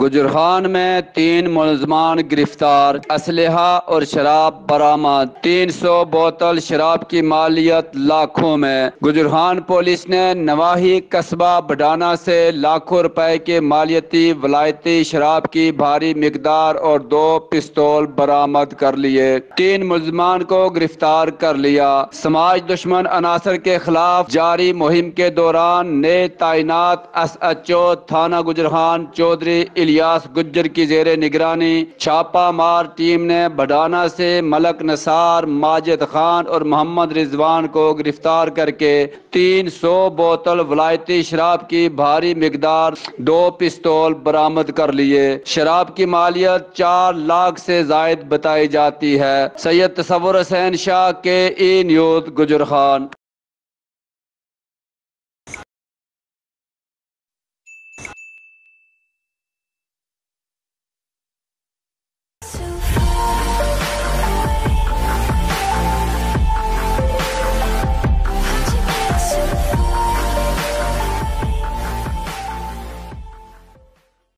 گجرخان میں 3 ملزمان گرفتار، اسلحہ اور شراب برآمد، 300 بوتل شراب کی مالیت لاکھوں میں۔ گجرخان پولیس نے نواحی قصبہ بڈھانا سے لاکھوں روپے کے مالیتی ولایتی شراب کی بھاری مقدار اور 2 پستول برآمد کر لیے۔ 3 ملزمان کو گرفتار کر لیا۔ سماج دشمن عناصر کے خلاف جاری مہم کے دوران نئے تعینات ایس ایچ او تھانہ گجرخان چودھری الیاس گجر کی زیر نگرانی چھاپہ مار ٹیم نے بڈھانا سے ملک نثار، ماجد خان اور محمد رضوان کو گرفتار کر کے 300 بوتل ولایتی شراب کی بھاری مقدار 2 پستول برآمد کر لیے۔ شراب کی مالیت 4 لاکھ سے زائد بتائی جاتی ہے۔ سید تصور حسین شاہ، KE نیوز، گجرخان۔